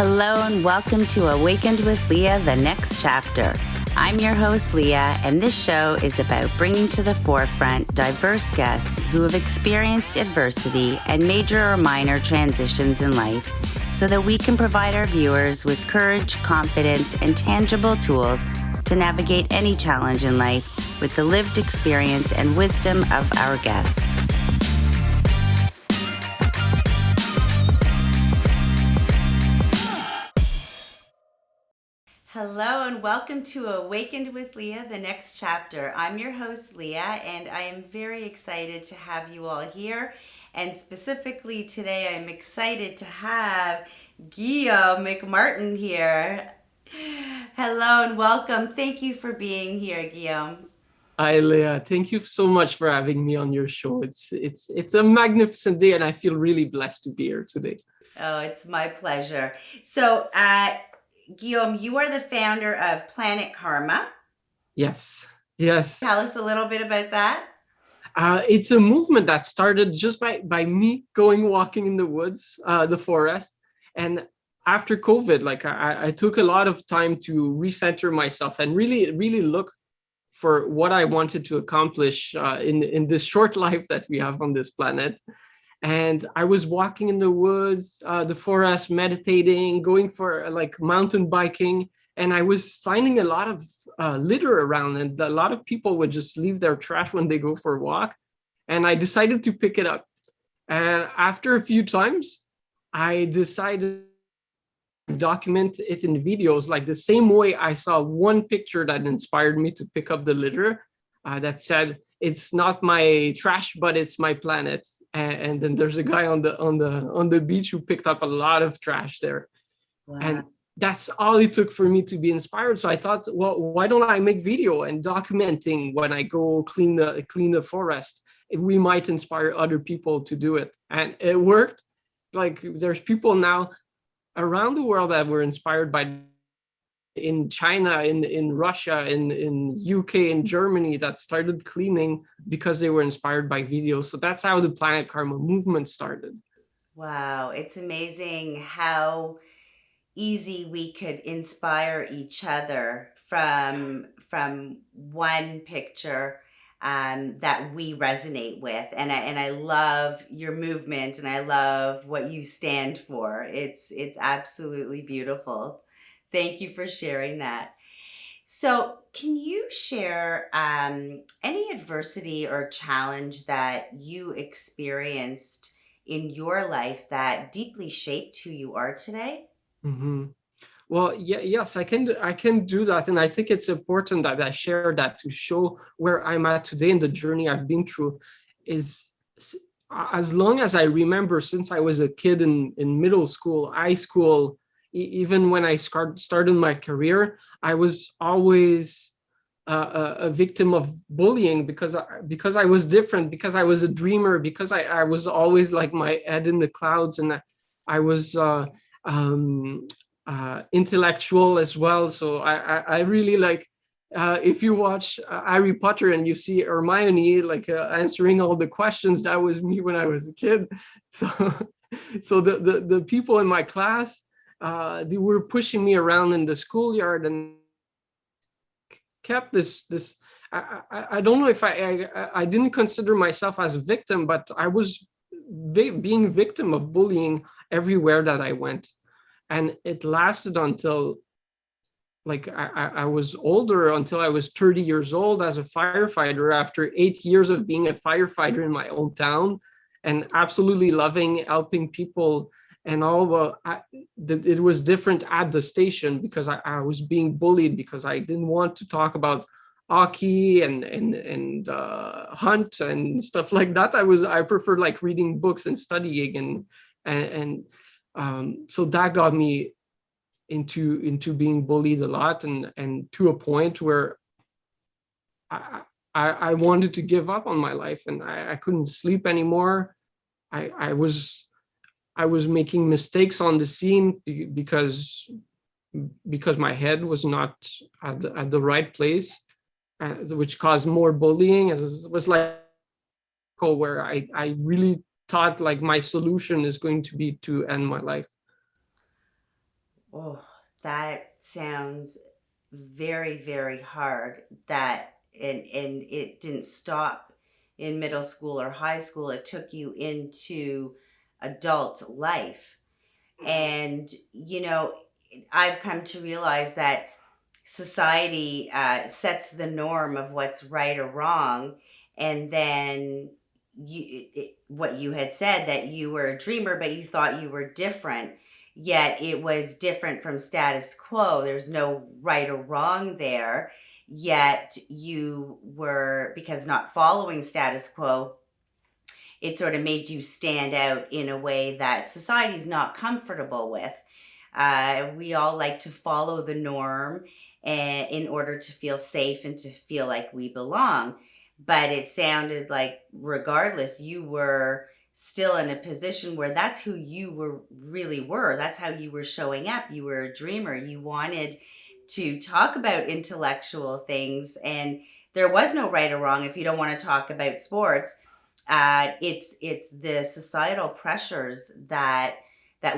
Hello and welcome to Awakened with Lea, the next chapter. I'm your host, Lea, and this show is about bringing to the forefront diverse guests who have experienced adversity and major or minor transitions in life so that we can provide our viewers with courage, confidence, and tangible tools to navigate any challenge in life with the lived experience and wisdom of our guests. Hello and welcome to Awakened with Lea, the next chapter. I'm your host, Lea, and I am very excited to have you all here. And specifically today, I'm excited to have Guillaume McMartin here. Hello and welcome. Thank you for being here, Guillaume. Hi, Lea. Thank you so much for having me on your show. It's a magnificent day, and I feel really blessed to be here today. Oh, it's my pleasure. So, Guillaume, you are the founder of Planet Karma. Yes. Tell us a little bit about that. It's a movement that started just by me walking in the woods, the forest. And after COVID, I took a lot of time to recenter myself and really look for what I wanted to accomplish in this short life that we have on this planet. And I was walking in the woods, the forest, meditating, going for mountain biking. And I was finding a lot of litter around, and a lot of people would just leave their trash when they go for a walk. And I decided to pick it up. And after a few times, I decided to document it in videos, like the same way I saw one picture that inspired me to pick up the litter that said, "It's not my trash, but it's my planet." And then there's a guy on the beach who picked up a lot of trash there. Wow. And that's all it took for me to be inspired. So I thought, well, why don't I make video and documenting when I go clean the forest? We might inspire other people to do it. And it worked. Like, there's people now around the world that were inspired by, in China, in Russia, in UK, in Germany, that started cleaning because they were inspired by videos. So that's how the Planet Karma movement started. Wow, it's amazing how easy we could inspire each other from one picture that we resonate with. And I love your movement, and I love what you stand for. It's absolutely beautiful. Thank you for sharing that. So, can you share any adversity or challenge that you experienced in your life that deeply shaped who you are today? Mm-hmm. Well, yes, I can do that, and I think it's important that I share that to show where I'm at today and the journey I've been through. Is as long as I remember, since I was a kid in middle school, high school, even when I started my career, I was always a victim of bullying because I was different, because I was a dreamer, because I was always like my head in the clouds, and I was intellectual as well. So I really like, if you watch Harry Potter and you see Hermione answering all the questions, that was me when I was a kid. So the people in my class, they were pushing me around in the schoolyard and kept this I don't know if I didn't consider myself as a victim, but I was being victim of bullying everywhere that I went. And it lasted until I was older, until I was 30 years old as a firefighter, after 8 years of being a firefighter in my hometown and absolutely loving helping people and all. Well, it was different at the station because I was being bullied because I didn't want to talk about hockey and hunt and stuff like that. I preferred reading books and studying and so that got me into being bullied a lot, and to a point where I wanted to give up on my life, and I couldn't sleep anymore. I was making mistakes on the scene because my head was not at the right place, which caused more bullying. And it was where I really thought my solution is going to be to end my life. Oh, that sounds very, very hard. That and it didn't stop in middle school or high school. It took you into adult life. And I've come to realize that society sets the norm of what's right or wrong, and then what you had said, that you were a dreamer but you thought you were different, yet it was different from status quo. There's no right or wrong there, yet you were, because not following status quo, it sort of made you stand out in a way that society's not comfortable with. We all like to follow the norm in order to feel safe and to feel like we belong. But it sounded like, regardless, you were still in a position where that's who you really were. That's how you were showing up. You were a dreamer. You wanted to talk about intellectual things, and there was no right or wrong. If you don't want to talk about sports, it's the societal pressures that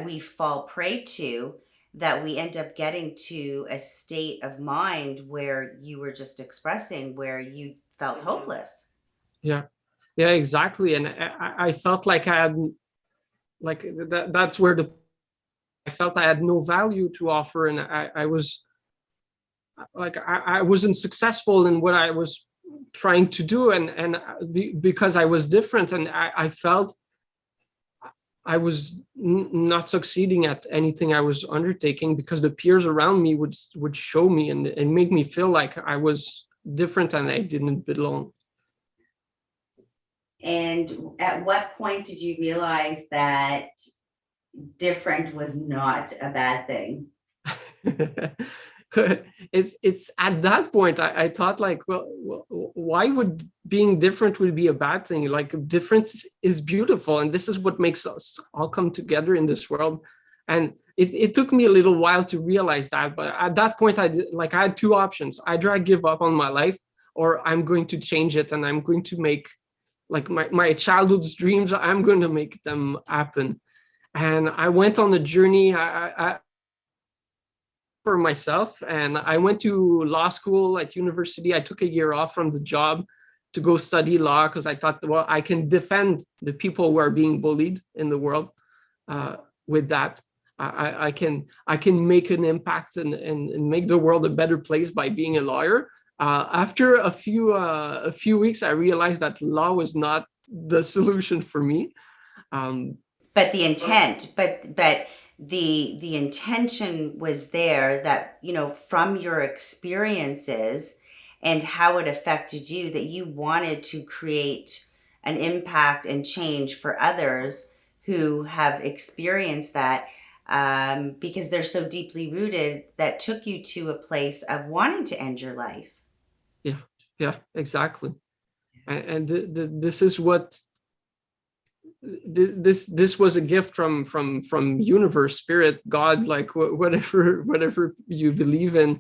we fall prey to, that we end up getting to a state of mind where you were just expressing, where you felt hopeless. Yeah, yeah, exactly. And I felt like I had, like that's where the I felt I had no value to offer, and I was like I wasn't successful in what I was trying to do, and because I was different, and I felt I was not succeeding at anything I was undertaking, because the peers around me would show me and make me feel like I was different and I didn't belong. And at what point did you realize that different was not a bad thing? It's at that point I thought, like, well, why would being different would be a bad thing? Like, difference is beautiful, and this is what makes us all come together in this world. And it took me a little while to realize that, but at that point I had two options: either I give up on my life, or I'm going to change it, and I'm going to make, like, my childhood's dreams, I'm going to make them happen. And I went on the journey. I for myself, and I went to law school at university. I took a year off from the job to go study law, because I thought, well, I can defend the people who are being bullied in the world. With that, I can make an impact, and make the world a better place by being a lawyer. After a few weeks, I realized that law was not the solution for me. Um, But the intent, but the intention was there, that from your experiences and how it affected you, that you wanted to create an impact and change for others who have experienced that, because they're so deeply rooted, that took you to a place of wanting to end your life. yeah, yeah, exactly. And this is what this was a gift from universe, spirit, God, like whatever you believe in.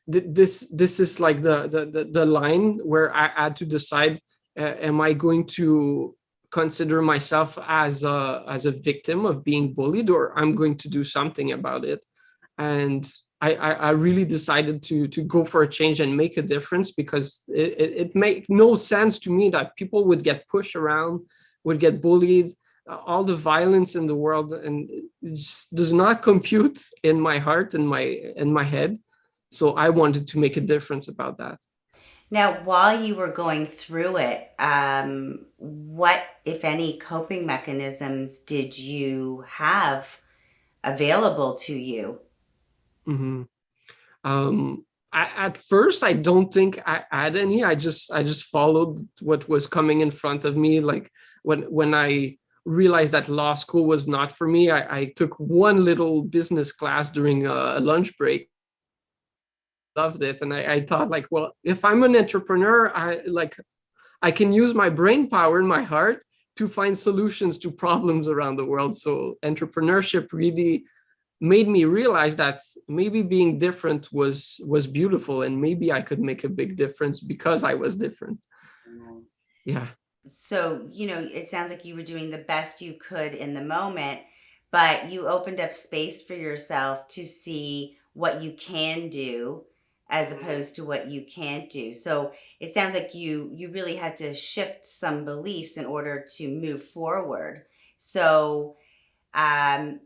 This is like the line where I had to decide, am I going to consider myself as a victim of being bullied, or I'm going to do something about it. And I really decided to go for a change and make a difference, because it made no sense to me that people would get pushed around, would get bullied, all the violence in the world, and it just does not compute in my heart and my head. So I wanted to make a difference about that. Now, while you were going through it, what, if any, coping mechanisms did you have available to you? Mhm. Um, at first, I don't think I had any. I just followed what was coming in front of me. Like, when I realized that law school was not for me, I took one little business class during a lunch break. Loved it, and I thought, like, well, if I'm an entrepreneur, I can use my brain power and my heart to find solutions to problems around the world. So entrepreneurship really made me realize that maybe being different was beautiful, and maybe I could make a big difference because I was different. Yeah. So, it sounds like you were doing the best you could in the moment, but you opened up space for yourself to see what you can do as Mhm. opposed to what you can't do. So it sounds like you really had to shift some beliefs in order to move forward. So um,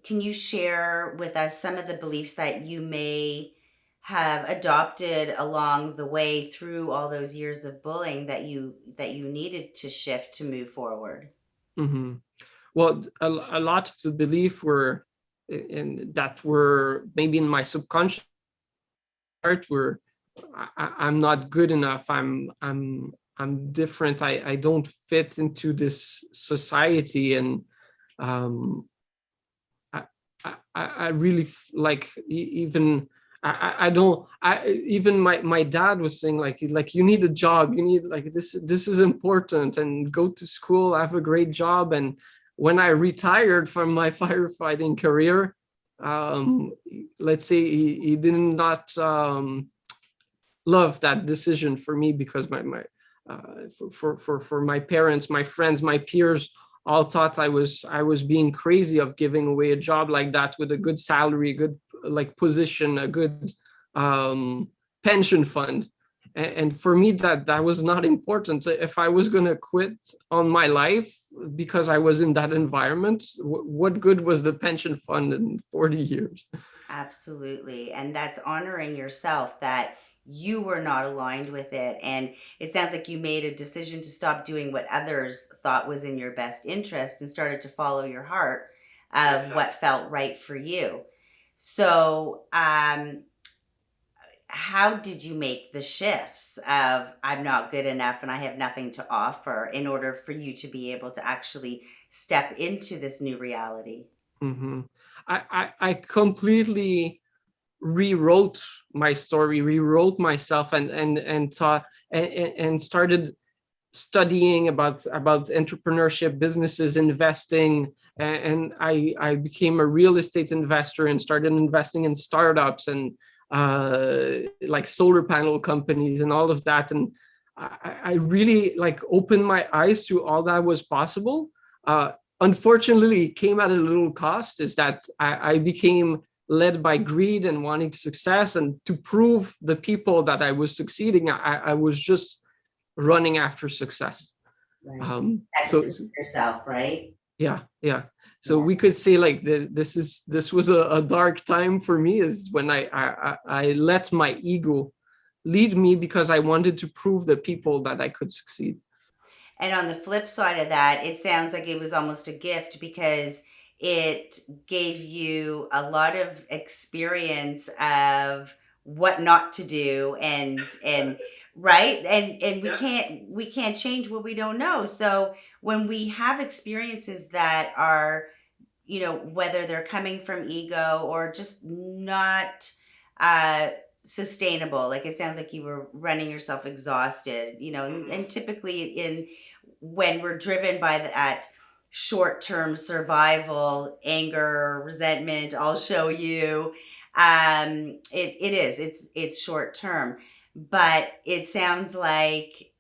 can you share with us some of the beliefs that you may have adopted along the way through all those years of bullying that you needed to shift to move forward? Mhm. Well, a lot of the belief were in that were maybe in my subconscious part were I'm not good enough. I'm different. I don't fit into this society, and um, I, I really like even I don't I even my dad was saying like you need a job, you need like this is important, and go to school, have a great job. And when I retired from my firefighting career, um let's say he did not love that decision for me, because my for my parents, my friends, my peers all thought I was being crazy of giving away a job like that with a good salary, a good like position, a good um, pension fund. And for me, that was not important. If I was going to quit on my life because I was in that environment, what good was the pension fund in 40 years? Absolutely. And that's honoring yourself that you were not aligned with it. And it sounds like you made a decision to stop doing what others thought was in your best interest and started to follow your heart of Exactly. what felt right for you. So, how did you make the shifts of I'm not good enough and I have nothing to offer in order for you to be able to actually step into this new reality? Mm-hmm. I completely rewrote my story, rewrote myself, and taught and started studying about entrepreneurship, businesses, investing, and I became a real estate investor and started investing in startups and like solar panel companies and all of that. And I really like opened my eyes to all that was possible. Uh, Unfortunately, it came at a little cost. Is that I became led by greed and wanting success, and to prove the people that I was succeeding, I was just running after success. Right. Um, Had to so prove yourself, right? yeah, yeah. So Yeah. we could say like this was a dark time for me, is when I let my ego lead me, because I wanted to prove the people that I could succeed. And on the flip side of that, it sounds like it was almost a gift because it gave you a lot of experience of what not to do and right and Yeah. we can't change what we don't know. So when we have experiences that are, you know, whether they're coming from ego or just not uh sustainable, like it sounds like you were running yourself exhausted, you know, and typically in when we're driven by that short-term survival, anger, resentment, I'll show you, it is it's short term. But it sounds like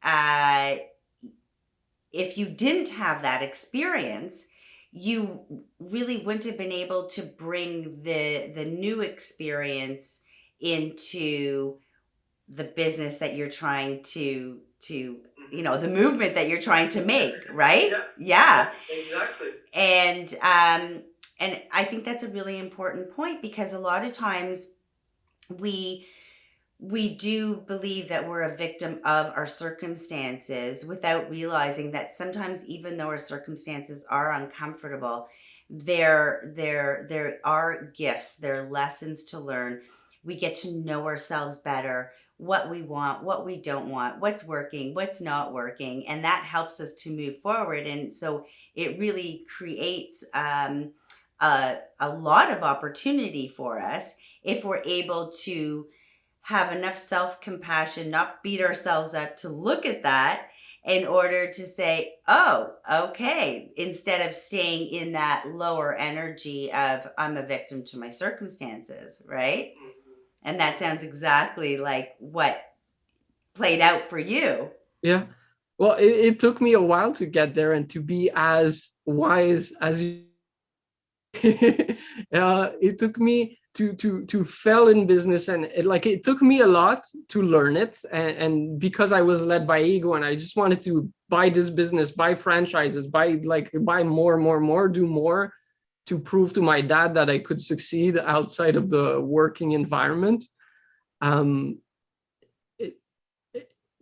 if you didn't have that experience, you really wouldn't have been able to bring the new experience into the business that you're trying to you know, the movement that you're trying to make, right? Yeah, yeah, Yeah. exactly. And I think that's a really important point because a lot of times we we do believe that we're a victim of our circumstances without realizing that sometimes even though our circumstances are uncomfortable, there are gifts, there are lessons to learn. We get to know ourselves better, what we want, what we don't want, what's working, what's not working, and that helps us to move forward. And so it really creates a lot of opportunity for us if we're able to have enough self compassion, not beat ourselves up, to look at that in order to say, oh, okay, instead of staying in that lower energy of I'm a victim to my circumstances, right? And that sounds exactly like what played out for you. Yeah. Well, it took me a while to get there and to be as wise as you It took me to fail in business, and it took me a lot to learn it, and because I was led by ego and I just wanted to buy this business, buy franchises, buy more, do more to prove to my dad that I could succeed outside of the working environment. Um, it,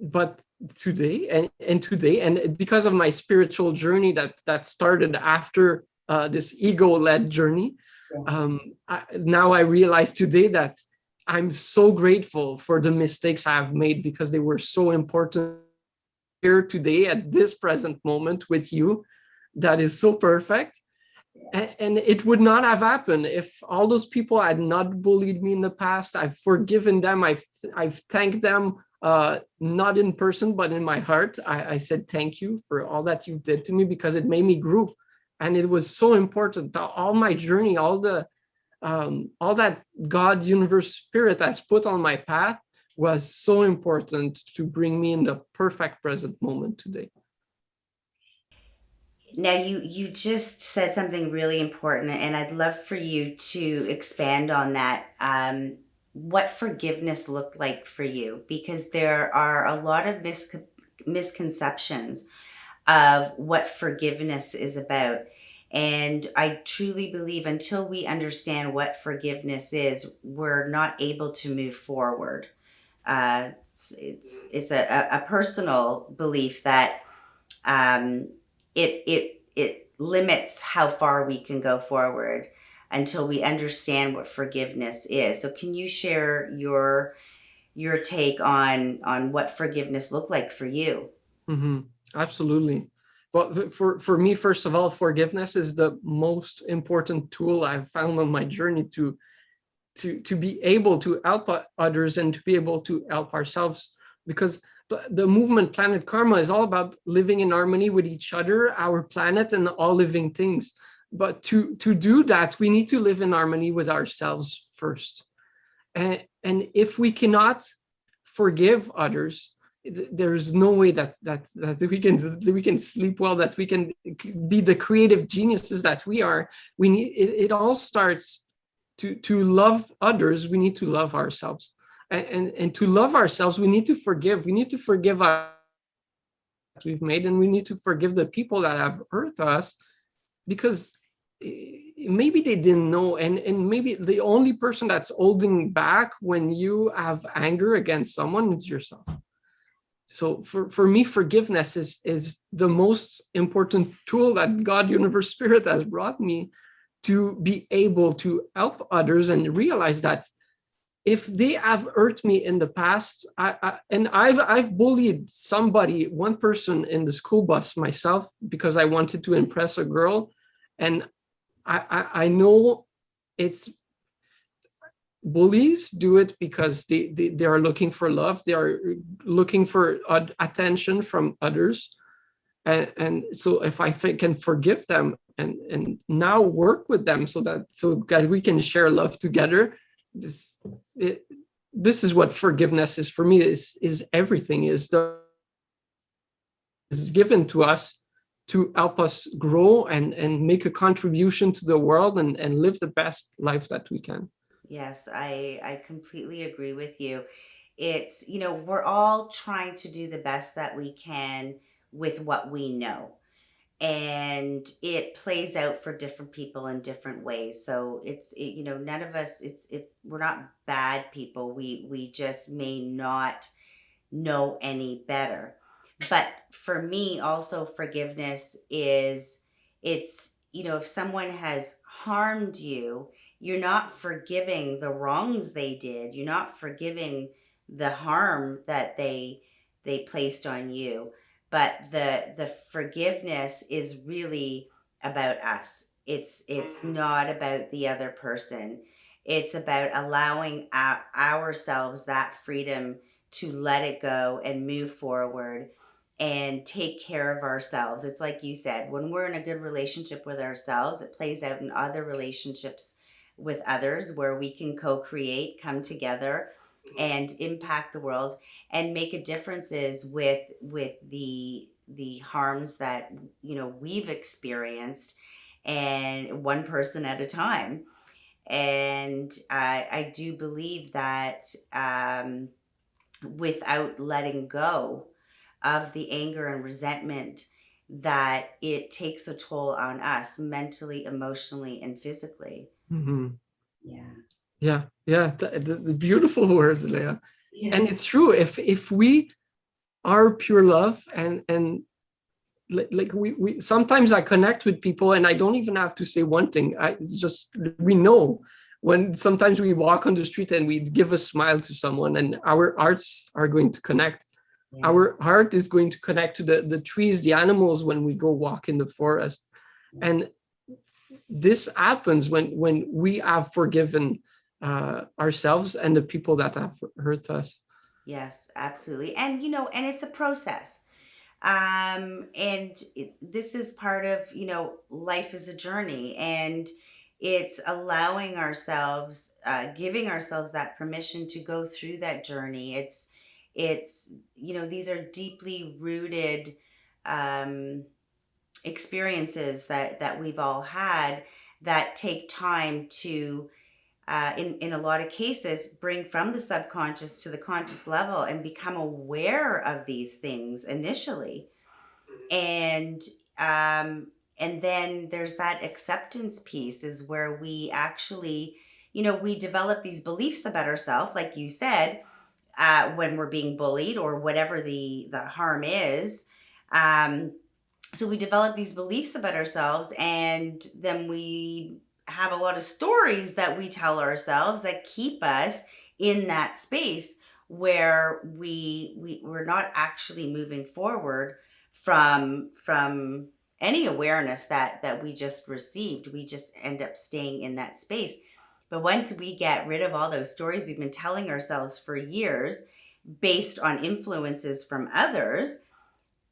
but today and because of my spiritual journey that started after this ego-led journey, now I realize today that I'm so grateful for the mistakes I've made, because they were so important here today at this present moment with you. That is so perfect. And it would not have happened if all those people had not bullied me in the past. I've forgiven them. I've thanked them, not in person but in my heart. I said thank you for all that you did to me, because it made me grow, and it was so important. All my journey, all that God, universe, spirit has put on my path was so important to bring me in the perfect present moment today. Now you just said something really important, and I'd love for you to expand on that. What forgiveness looked like for you, because there are a lot of misconceptions of what forgiveness is about. And I truly believe until we understand what forgiveness is, we're not able to move forward. It's a personal belief that it limits how far we can go forward until we understand what forgiveness is. So can you share your take on what forgiveness looked like for you? Mm-hmm. Absolutely. Well, for me, first of all, forgiveness is the most important tool I've found on my journey to be able to help others and to be able to help ourselves, because the movement Planet Karma is all about living in harmony with each other, our planet, and all living things. But to do that, we need to live in harmony with ourselves first. And if we cannot forgive others, there's no way that we can sleep well, that we can be the creative geniuses that we are. We need it all starts to love others. We need to love ourselves, and to love ourselves, we need to forgive. We need to forgive us we've made, and we need to forgive the people that have hurt us, because maybe they didn't know, and maybe the only person that's holding back when you have anger against someone is yourself. So for me, forgiveness is the most important tool that God, universe, spirit has brought me to be able to help others, and realize that if they have hurt me in the past, and I've bullied somebody, one person in the school bus myself, because I wanted to impress a girl, and I know it's bullies do it because they are looking for love, they are looking for attention from others, and so if I can forgive them and now work with them so that we can share love together, this it, this is what forgiveness is for me. Is everything is given to us to help us grow and make a contribution to the world, and live the best life that we can. Yes, I completely agree with you. It's, we're all trying to do the best that we can with what we know. And it plays out for different people in different ways. So none of us, we're not bad people. We just may not know any better. But for me, also forgiveness is, it's, if someone has harmed you, you're not forgiving the wrongs they did. You're not forgiving the harm that they placed on you. But the forgiveness is really about us. It's not about the other person. It's about allowing ourselves that freedom to let it go and move forward and take care of ourselves. It's like you said, when we're in a good relationship with ourselves, it plays out in other relationships with others where we can co-create, come together and impact the world and make a differences with the harms that we've experienced, and one person at a time. And I do believe that without letting go of the anger and resentment, that it takes a toll on us mentally, emotionally, and physically. Mhm. Yeah. Yeah, yeah, the beautiful words, Leah. Yeah. And it's true. If we are pure love, and like we sometimes I connect with people and I don't even have to say one thing. It's just we know when sometimes we walk on the street and we give a smile to someone and our hearts are going to connect. Yeah. Our heart is going to connect to the trees, the animals when we go walk in the forest. And this happens when we have forgiven ourselves and the people that have hurt us. Yes, absolutely. And and it's a process. And this is part of, life is a journey, and it's allowing ourselves, giving ourselves that permission to go through that journey. It's these are deeply rooted um, experiences that we've all had, that take time to, in a lot of cases, bring from the subconscious to the conscious level and become aware of these things initially. And um and then there's that acceptance piece, is where we actually, we develop these beliefs about ourselves, like you said, when we're being bullied or whatever the harm is. Um so we develop these beliefs about ourselves, and then we have a lot of stories that we tell ourselves that keep us in that space where we're not actually moving forward from any awareness that we just received. We just end up staying in that space. But once we get rid of all those stories we've been telling ourselves for years, based on influences from others,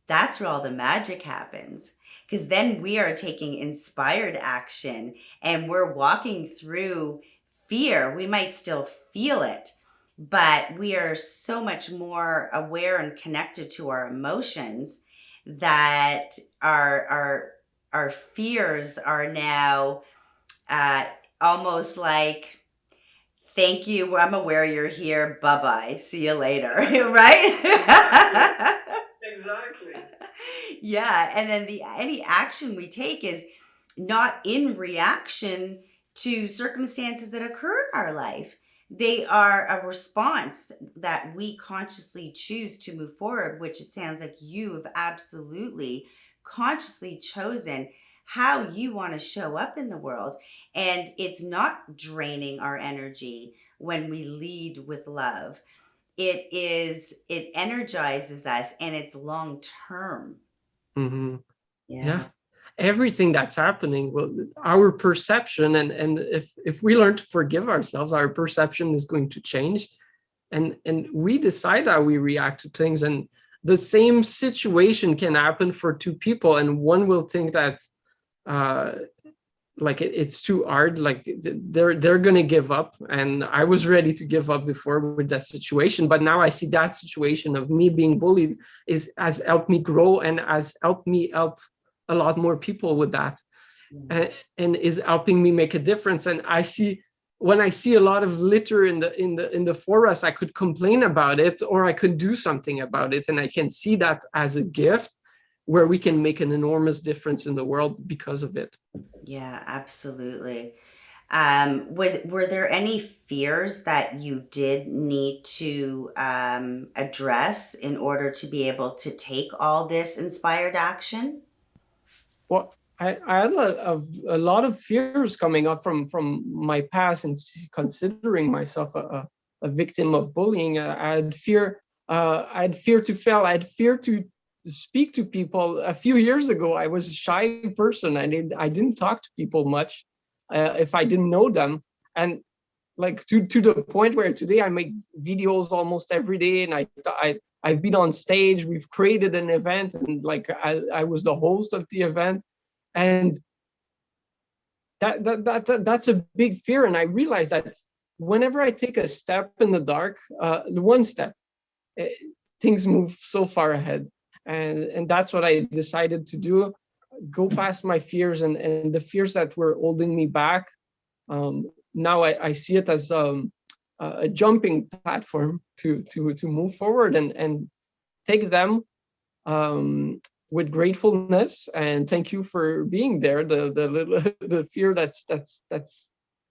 that's where all the magic happens. Because then we are taking inspired action, and we're walking through fear. We might still feel it, but we are so much more aware and connected to our emotions, that our fears are now, uh, almost like, thank you, I'm aware you're here, bye bye, see you later. Right. Exactly. Yeah, and then the any action we take is not in reaction to circumstances that occur in our life. They are a response that we consciously choose to move forward, which it sounds like you have absolutely consciously chosen how you want to show up in the world. And it's not draining our energy when we lead with love. It energizes us, and it's long term. Hmm. Yeah, Yeah. everything that's happening, well, our perception, and if we learn to forgive ourselves, our perception is going to change, and we decide how we react to things. And the same situation can happen for two people, and one will think that uh like it's too hard, like they're gonna give up. And I was ready to give up before with that situation, but now I see that situation of me being bullied is has helped me grow and has helped me help a lot more people with that, Yeah. and is helping me make a difference. And I see, when I see a lot of litter in the forest, I could complain about it or I could do something about it, and I can see that as a gift where we can make an enormous difference in the world because of it. Yeah, absolutely. Were there any fears that you did need to address in order to be able to take all this inspired action? Well, I had a lot of fears coming up from my past, and considering myself a victim of bullying. I had fear to fail. I had fear to speak to people. A few years ago, I was a shy person. I didn't talk to people much if I didn't know them. And like to the point where today I make videos almost every day, and I've been on stage. We've created an event, and like I was the host of the event. And that's a big fear. And I realized that whenever I take a step in the dark, one step, eh, things move so far ahead. And that's what I decided to do. go past my fears and the fears that were holding me back. Now I see it as a jumping platform to move forward and take them with gratefulness. And thank you for being there. The little the fear that's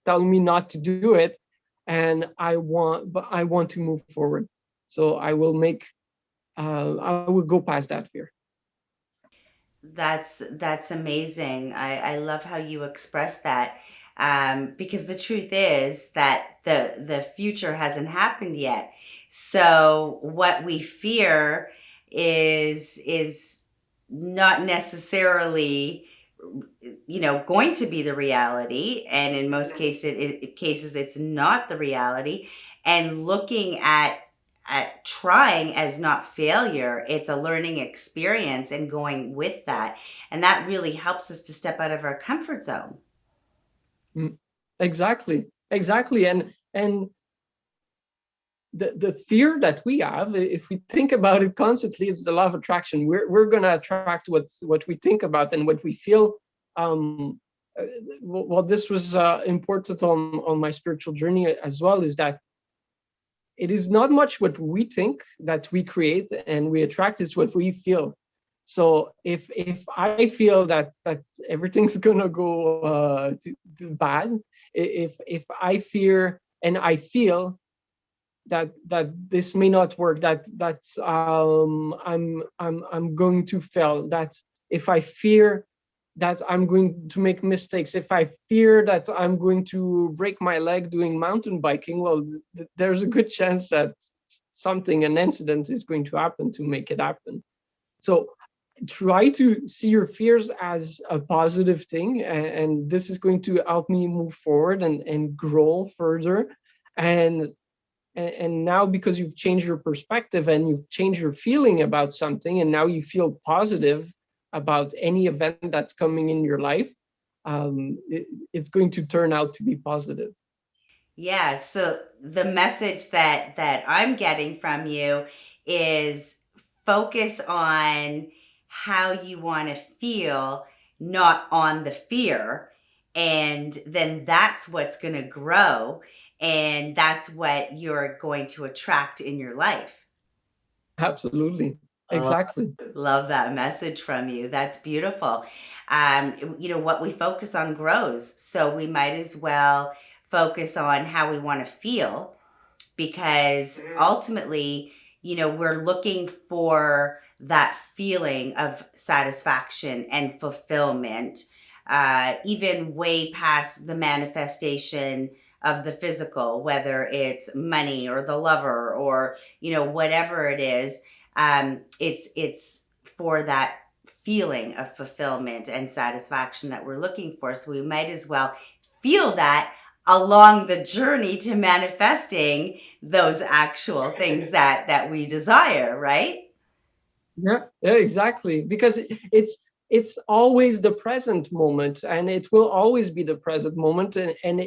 telling me not to do it, and I want to move forward. So I will go past that fear. That's amazing. I love how you express that, because the truth is that the future hasn't happened yet. So what we fear is not necessarily, going to be the reality, and in most cases it's not the reality. And looking at trying as not failure, it's a learning experience, and going with that, and that really helps us to step out of our comfort zone. Mm, exactly, and the fear that we have, if we think about it constantly, it's the law of attraction. We're gonna attract what we think about and what we feel. Um, well, this was important on my spiritual journey as well, is that it is not much what we think that we create and we attract, is what we feel. So if I feel that everything's gonna go to bad, if I fear and I feel that this may not work, that I'm going to fail, that if I fear that I'm going to make mistakes, if I fear that I'm going to break my leg doing mountain biking, well, there's a good chance that an incident is going to happen to make it happen. So try to see your fears as a positive thing, and this is going to help me move forward and grow further. And now, because you've changed your perspective and you've changed your feeling about something, and now you feel positive about any event that's coming in your life, it's going to turn out to be positive. Yeah, so the message that I'm getting from you is focus on how you want to feel, not on the fear, and then that's what's going to grow, and that's what you're going to attract in your life. Absolutely. Exactly. Love that message from you. That's beautiful. What we focus on grows. So we might as well focus on how we want to feel, because ultimately, we're looking for that feeling of satisfaction and fulfillment, even way past the manifestation of the physical, whether it's money or the lover or, whatever it is. It's for that feeling of fulfillment and satisfaction that we're looking for. So we might as well feel that along the journey to manifesting those actual things that we desire, right? Yeah, exactly. Because it's always the present moment, and it will always be the present moment, and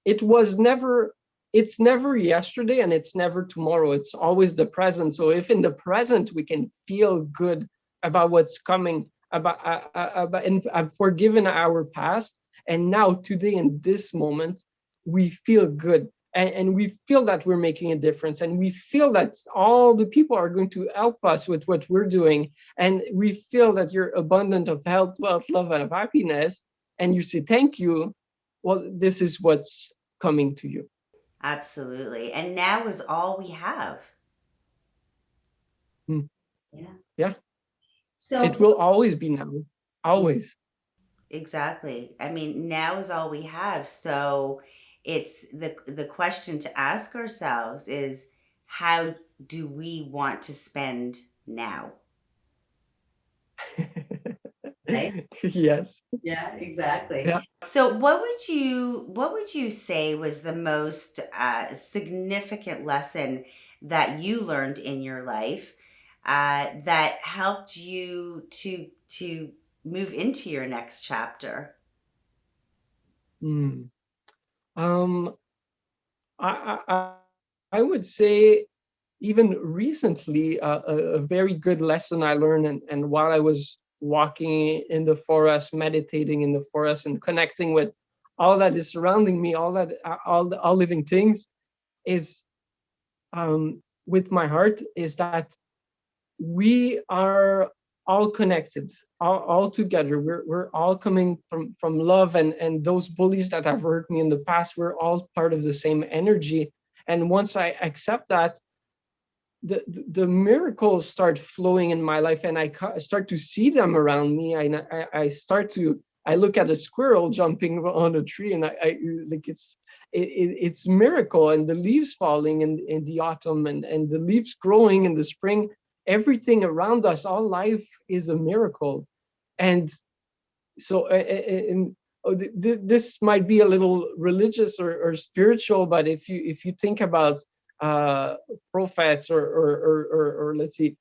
it was never, it's never yesterday and it's never tomorrow. It's always the present. So if in the present we can feel good about what's coming, about and I've forgiven our past, and now today in this moment we feel good, and we feel that we're making a difference, and we feel that all the people are going to help us with what we're doing, and we feel that you're abundant of health, wealth, love, and of happiness, and you say thank you. Well, this is what's coming to you. Absolutely. And now is all we have. Mm, Yeah. yeah, it So will always be now, always. exactly. I mean, now is all we have. So it's the question to ask ourselves is, how do we want to spend now? Right? Yes. Yeah, exactly. Yeah. So what would you say was the most significant lesson that you learned in your life, that helped you to move into your next chapter? Mm. um I would say, even recently, a very good lesson I learned, and while I was walking in the forest, meditating in the forest, and connecting with all that is surrounding me, all living things, is with my heart, is that we are all connected, all together. We're all coming from love, and those bullies that have hurt me in the past, we're all part of the same energy. And once I accept that, the miracles start flowing in my life, and I start to see them around me. I look at a squirrel jumping on a tree, and I like it's miracle, and the leaves falling in the autumn, and the leaves growing in the spring. Everything around us, all life is a miracle. And so this might be a little religious or spiritual, but if you think about uh, prophets or let's see,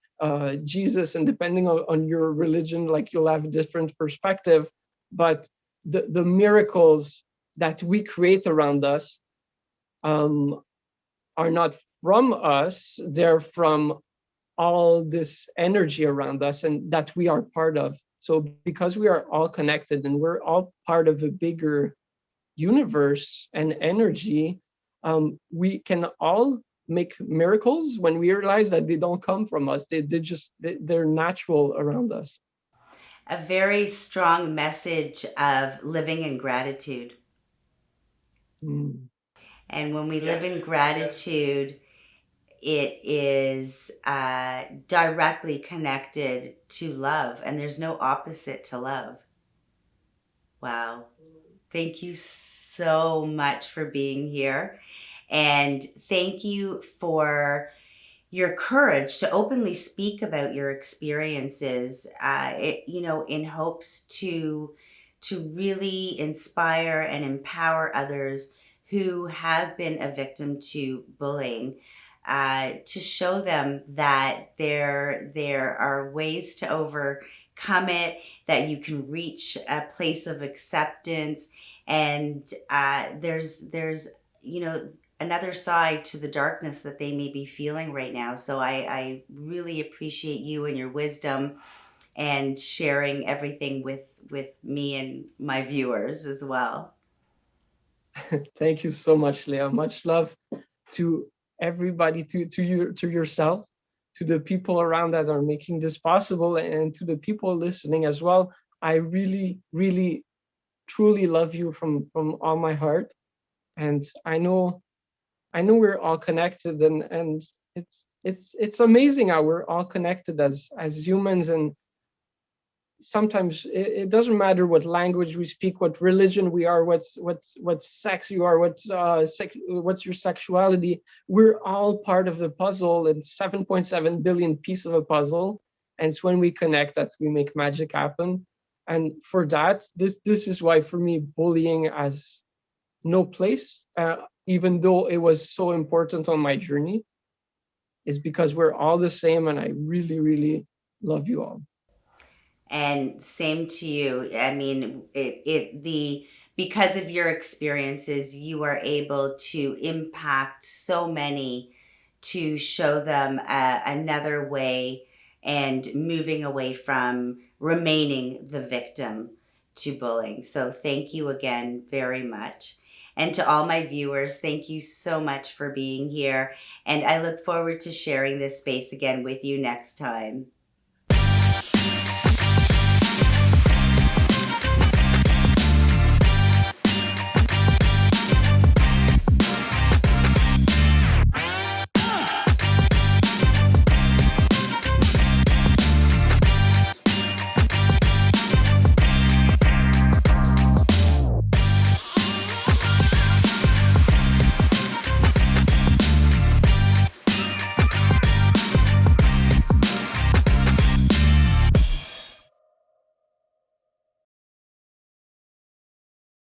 Jesus, and depending on your religion, like, you'll have a different perspective. But the miracles that we create around us um, are not from us; they're from all this energy around us and that we are part of. So because we are all connected and we're all part of a bigger universe and energy, we can all make miracles when we realize that they don't come from us. They're natural around us. A very strong message of living in gratitude. Mm. And when we live in Yes. gratitude, it is directly connected to love, and there's no opposite to love. Wow. Thank you so much for being here. And thank you for your courage to openly speak about your experiences, in hopes to really inspire and empower others who have been a victim to bullying, to show them that there are ways to overcome it, that you can reach a place of acceptance, and there's another side to the darkness that they may be feeling right now. So I really appreciate you and your wisdom and sharing everything with me and my viewers as well. Thank you so much, Leah. Much love to everybody, to you, to yourself, to the people around that are making this possible, and to the people listening as well. I really, really, truly love you from all my heart, and I know we're all connected, and it's amazing how we're all connected as humans. And sometimes it doesn't matter what language we speak, what religion we are, what sex you are, what's your sexuality. We're all part of the puzzle, and 7.7 billion piece of a puzzle. And it's when we connect that we make magic happen. And for that, this is why, for me, bullying has no place, even though it was so important on my journey, is because we're all the same, and I really, really love you all. And same to you. I mean, the because of your experiences, you are able to impact so many, to show them another way, and moving away from remaining the victim to bullying. So thank you again very much. And to all my viewers, thank you so much for being here. And I look forward to sharing this space again with you next time.